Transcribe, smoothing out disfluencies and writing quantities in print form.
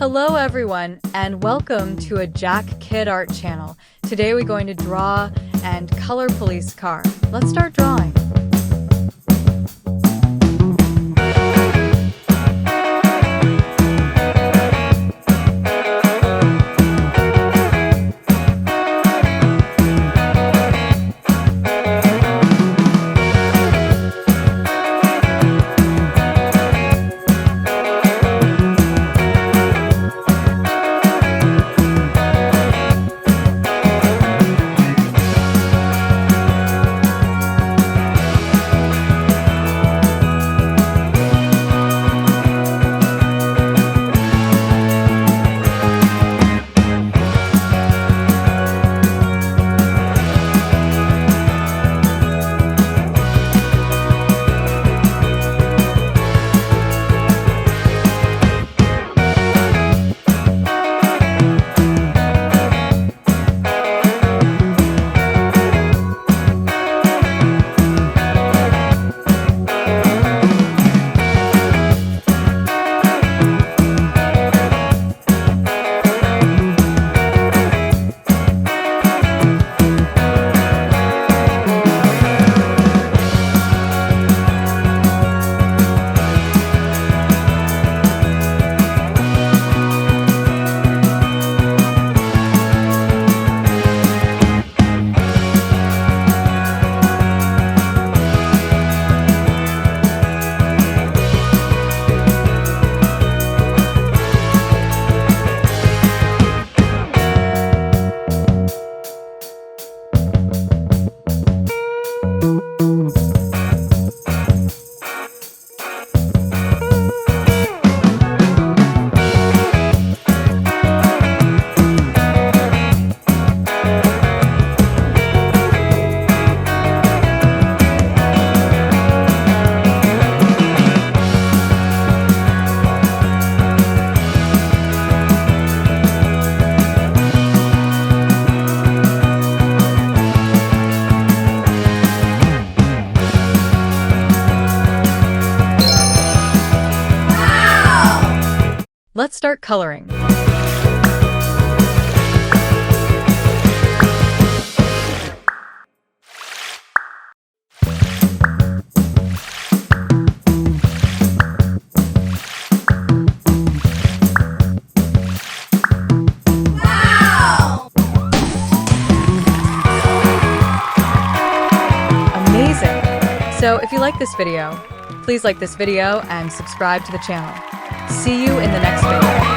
Hello everyone and welcome to a Jack Kid Art channel. Today we're going to draw and color police car. Let's start drawing. Let's start coloring. Amazing! So if you like this video, please like this video and subscribe to the channel. See you in the next video.